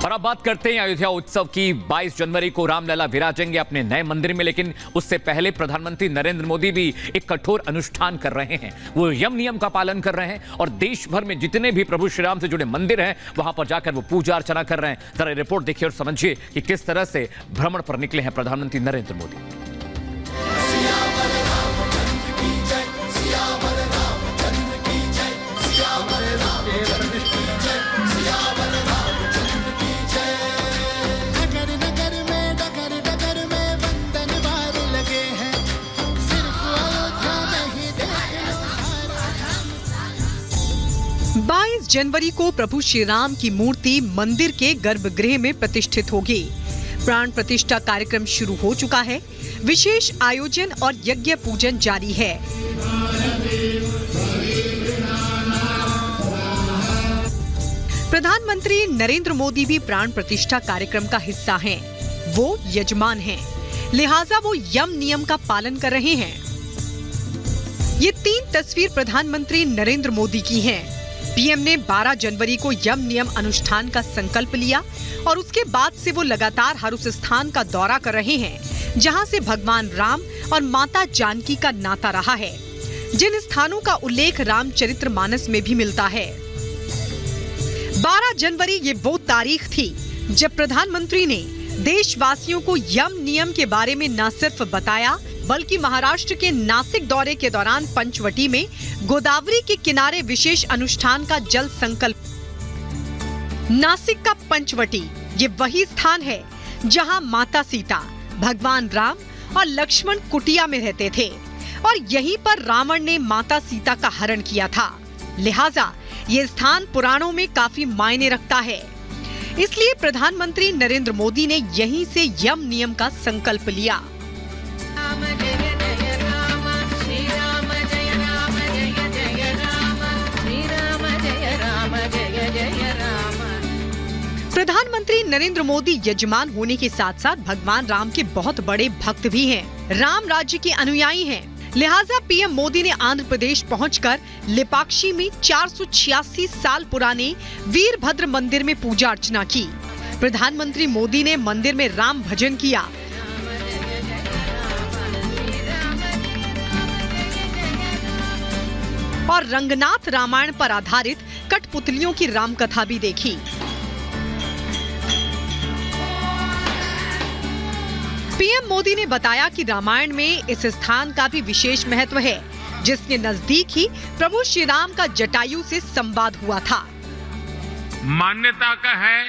और अब बात करते हैं अयोध्या उत्सव की। 22 जनवरी को रामलला विराजेंगे अपने नए मंदिर में, लेकिन उससे पहले प्रधानमंत्री नरेंद्र मोदी भी एक कठोर अनुष्ठान कर रहे हैं। वो यम नियम का पालन कर रहे हैं और देश भर में जितने भी प्रभु श्री राम से जुड़े मंदिर हैं वहां पर जाकर वो पूजा अर्चना कर रहे हैं। जरा रिपोर्ट देखिए और समझिए कि किस तरह से भ्रमण पर निकले हैं प्रधानमंत्री नरेंद्र मोदी। जनवरी को प्रभु श्री राम की मूर्ति मंदिर के गर्भगृह में प्रतिष्ठित होगी। प्राण प्रतिष्ठा कार्यक्रम शुरू हो चुका है। विशेष आयोजन और यज्ञ पूजन जारी है। प्रधानमंत्री नरेंद्र मोदी भी प्राण प्रतिष्ठा कार्यक्रम का हिस्सा हैं। वो यजमान हैं, लिहाजा वो यम नियम का पालन कर रहे हैं। ये 3 तस्वीर प्रधानमंत्री नरेंद्र मोदी की हैं। पीएम ने 12 जनवरी को यम नियम अनुष्ठान का संकल्प लिया और उसके बाद से वो लगातार हर उस स्थान का दौरा कर रहे हैं जहां से भगवान राम और माता जानकी का नाता रहा है, जिन स्थानों का उल्लेख रामचरितमानस में भी मिलता है। 12 जनवरी ये वो तारीख थी जब प्रधानमंत्री ने देशवासियों को यम नियम के बारे में न सिर्फ बताया बल्कि महाराष्ट्र के नासिक दौरे के दौरान पंचवटी में गोदावरी के किनारे विशेष अनुष्ठान का जल संकल्प। नासिक का पंचवटी ये वही स्थान है जहां माता सीता, भगवान राम और लक्ष्मण कुटिया में रहते थे और यहीं पर रावण ने माता सीता का हरण किया था। लिहाजा ये स्थान पुराणों में काफी मायने रखता है। इसलिए प्रधानमंत्री नरेंद्र मोदी ने यहीं से यम नियम का संकल्प लिया। प्रधानमंत्री नरेंद्र मोदी यजमान होने के साथ साथ भगवान राम के बहुत बड़े भक्त भी हैं। राम राज्य के अनुयायी हैं। लिहाजा पीएम मोदी ने आंध्र प्रदेश पहुंचकर लेपाक्षी में 486 साल पुराने वीरभद्र मंदिर में पूजा अर्चना की। प्रधानमंत्री मोदी ने मंदिर में राम भजन किया। और रंगनाथ रामायण पर आधारित कठपुतलियों की रामकथा भी देखी। पीएम मोदी ने बताया कि रामायण में इस स्थान का भी विशेष महत्व है, जिसके नजदीक ही प्रभु श्री राम का जटायु से संवाद हुआ था। मान्यता का है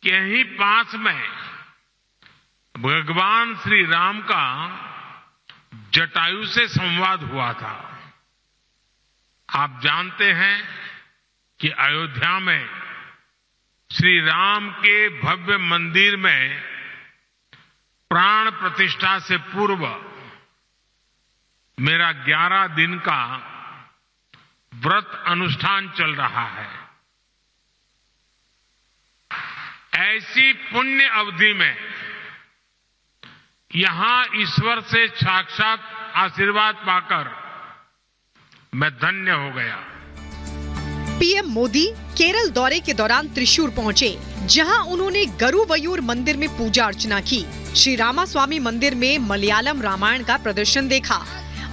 कि यहीं पास में भगवान श्री राम का जटायु से संवाद हुआ था। आप जानते हैं कि अयोध्या में श्री राम के भव्य मंदिर में प्राण प्रतिष्ठा से पूर्व मेरा 11 दिन का व्रत अनुष्ठान चल रहा है। ऐसी पुण्य अवधि में यहां ईश्वर से साक्षात आशीर्वाद पाकर मैं धन्य हो गया। पीएम मोदी केरल दौरे के दौरान त्रिशूर पहुंचे, जहां उन्होंने गरुवयूर मंदिर में पूजा अर्चना की। श्री रामास्वामी मंदिर में मलयालम रामायण का प्रदर्शन देखा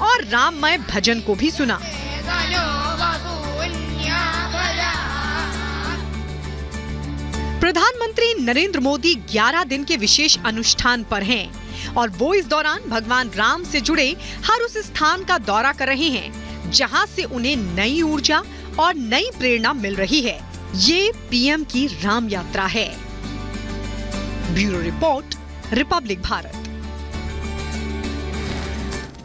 और राममय भजन को भी सुना। प्रधानमंत्री नरेंद्र मोदी 11 दिन के विशेष अनुष्ठान पर हैं और वो इस दौरान भगवान राम से जुड़े हर उस स्थान का दौरा कर रहे हैं जहां से उन्हें नई ऊर्जा और नई प्रेरणा मिल रही है। ये पीएम की राम यात्रा है। Bureau report, Republic Bharat.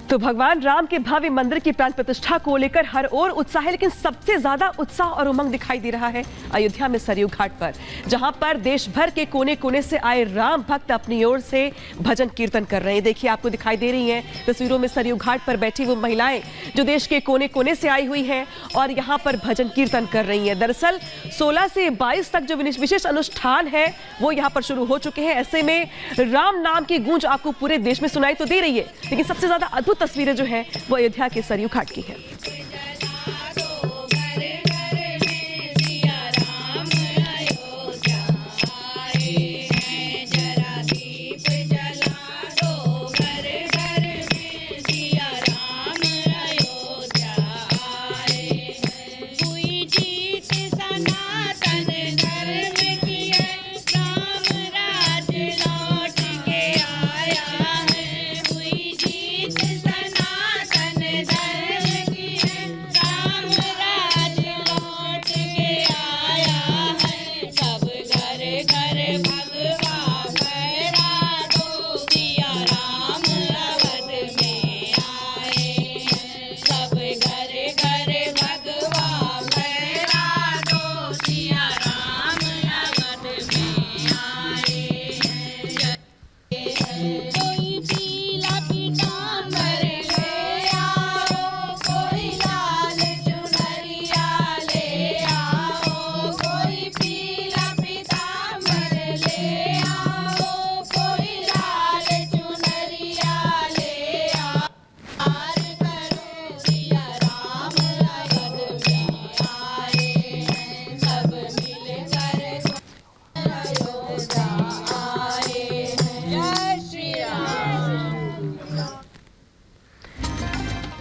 तो भगवान राम के भव्य मंदिर की प्राण प्रतिष्ठा को लेकर हर ओर उत्साह है, लेकिन सबसे ज्यादा उत्साह और उमंग दिखाई दे रहा है अयोध्या में सरयू घाट पर, जहां पर देश भर के कोने कोने से आए राम भक्त अपनी ओर से भजन कीर्तन कर रहे हैं। देखिए, आपको दिखाई दे रही हैं तस्वीरों में सरयू घाट पर बैठी वो महिलाएं जो देश के कोने कोने से आई हुई हैं और यहाँ पर भजन कीर्तन कर रही हैं। दरअसल 16 से 22 तक जो विशेष अनुष्ठान है वो यहाँ पर शुरू हो चुके हैं। ऐसे में राम नाम की गूंज आपको पूरे देश में सुनाई तो दे रही है, लेकिन सबसे ज्यादा अद्भुत तस्वीरें जो है वो अयोध्या के सरयू घाट की है।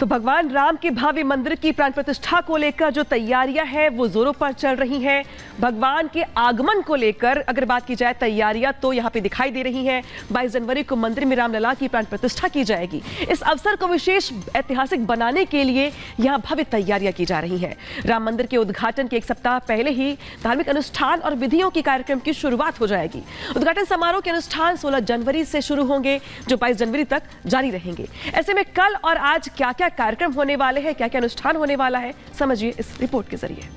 तो भगवान राम के भव्य मंदिर की प्राण प्रतिष्ठा को लेकर जो तैयारियां हैं वो जोरों पर चल रही हैं। भगवान के आगमन को लेकर अगर बात की जाए तैयारियां तो यहां पे दिखाई दे रही हैं। 22 जनवरी को मंदिर में रामलला की प्राण प्रतिष्ठा की जाएगी। इस अवसर को विशेष ऐतिहासिक बनाने के लिए यहां भव्य तैयारियां की जा रही हैं। राम मंदिर के उद्घाटन के एक सप्ताह पहले ही धार्मिक अनुष्ठान और विधियों के कार्यक्रम की शुरुआत हो जाएगी। उद्घाटन समारोह के अनुष्ठान 16 जनवरी से शुरू होंगे जो 22 जनवरी तक जारी रहेंगे। ऐसे में कल और आज क्या क्या कार्यक्रम होने वाले हैं, क्या क्या अनुष्ठान होने वाला है, समझिए इस रिपोर्ट के जरिए।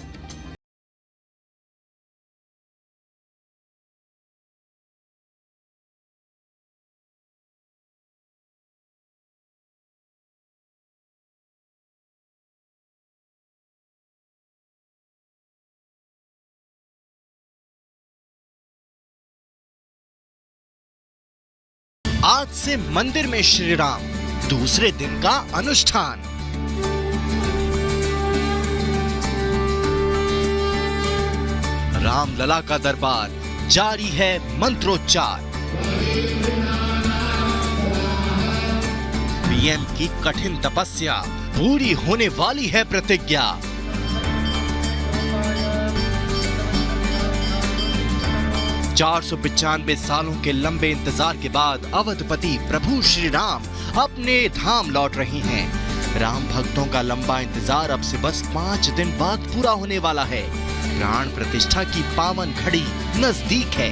आज से मंदिर में श्री राम, दूसरे दिन का अनुष्ठान। रामलला का दरबार, जारी है मंत्रोच्चार। पीएम की कठिन तपस्या, पूरी होने वाली है प्रतिज्ञा। चार 495 सालों के लंबे इंतजार के बाद अवधपति प्रभु श्री राम अपने धाम लौट रहे हैं। राम भक्तों का लंबा इंतजार अब से बस 5 दिन बाद पूरा होने वाला है। प्राण प्रतिष्ठा की पावन घड़ी नजदीक है।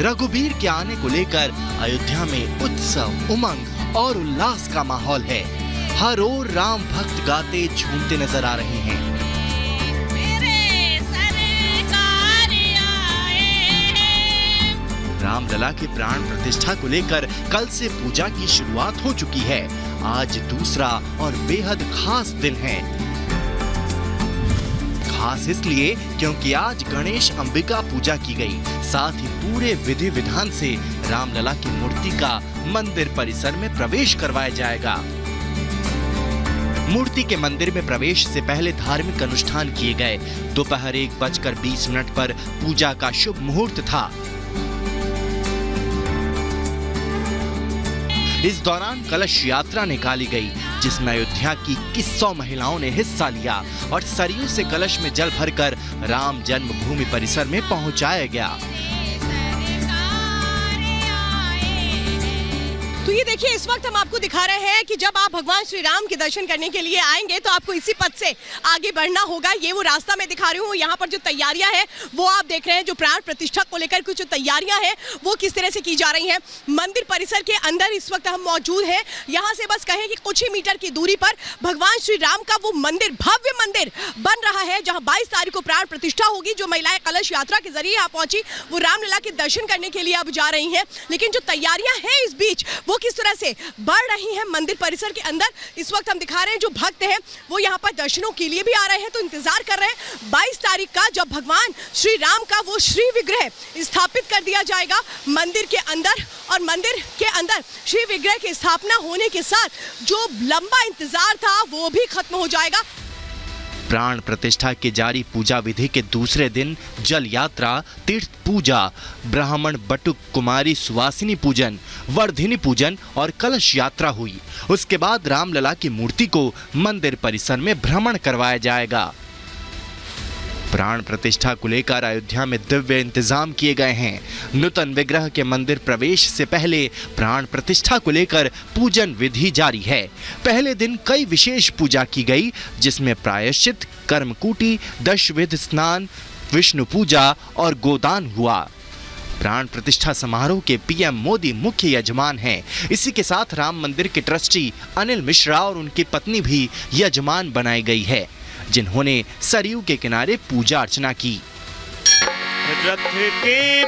रघुबीर के आने को लेकर अयोध्या में उत्सव, उमंग और उल्लास का माहौल है। हर ओर राम भक्त गाते झूमते नजर आ रहे हैं। रामलला के प्राण प्रतिष्ठा को लेकर कल से पूजा की शुरुआत हो चुकी है। आज दूसरा और बेहद खास दिन है। खास इसलिए क्योंकि आज गणेश अंबिका पूजा की गई। साथ ही पूरे विधि विधान से रामलला की मूर्ति का मंदिर परिसर में प्रवेश करवाया जाएगा। मूर्ति के मंदिर में प्रवेश से पहले धार्मिक अनुष्ठान किए गए। दोपहर 1:20 पर पूजा का शुभ मुहूर्त था। इस दौरान कलश यात्रा निकाली गई, जिसमें अयोध्या की 2100 महिलाओं ने हिस्सा लिया और सरयू से कलश में जल भरकर राम जन्मभूमि परिसर में पहुंचाया गया। तो ये देखिए, इस वक्त हम आपको दिखा रहे हैं कि जब आप भगवान श्री राम के दर्शन करने के लिए आएंगे तो आपको इसी पथ से आगे बढ़ना होगा। ये वो रास्ता मैं दिखा रही हूँ। यहाँ पर जो तैयारियां हैं वो आप देख रहे हैं। जो प्राण प्रतिष्ठा को लेकर कुछ तैयारियां हैं वो किस तरह से की जा रही हैं। मंदिर परिसर के अंदर इस वक्त हम मौजूद हैं। यहाँ से बस कहें कि कुछ ही मीटर की दूरी पर भगवान श्री राम का वो मंदिर, भव्य मंदिर बन रहा है, जहाँ 22 तारीख को प्राण प्रतिष्ठा होगी। जो महिलाएं कलश यात्रा के जरिए यहाँ पहुंची वो रामलला के दर्शन करने के लिए अब जा रही हैं। लेकिन जो तैयारियां हैं इस बीच वो किस तरह से बढ़ रही हैं मंदिर परिसर के अंदर, इस वक्त हम दिखा रहे हैं। जो भक्त हैं वो यहाँ पर दर्शनों के लिए भी आ रहे हैं, तो इंतजार कर रहे हैं 22 तारीख का, जब भगवान श्री राम का वो श्री विग्रह स्थापित कर दिया जाएगा मंदिर के अंदर। और मंदिर के अंदर श्री विग्रह की स्थापना होने के साथ जो लंबा इंतजार था वो भी खत्म हो जाएगा। प्राण प्रतिष्ठा के जारी पूजा विधि के दूसरे दिन जल यात्रा, तीर्थ पूजा, ब्राह्मण बटुक कुमारी सुवासिनी पूजन, वर्धिनी पूजन और कलश यात्रा हुई। उसके बाद रामलला की मूर्ति को मंदिर परिसर में भ्रमण करवाया जाएगा। प्राण प्रतिष्ठा को लेकर अयोध्या में दिव्य इंतजाम किए गए हैं। नूतन विग्रह के मंदिर प्रवेश से पहले प्राण प्रतिष्ठा को लेकर पूजन विधि जारी है। पहले दिन कई विशेष पूजा की गई, जिसमें प्रायश्चित, कर्मकूटी, दशविध स्नान, विष्णु पूजा और गोदान हुआ। प्राण प्रतिष्ठा समारोह के पीएम मोदी मुख्य यजमान हैं। इसी के साथ राम मंदिर के ट्रस्टी अनिल मिश्रा और उनकी पत्नी भी यजमान बनाई गई है, जिन्होंने सरयू के किनारे पूजा अर्चना की। रथ के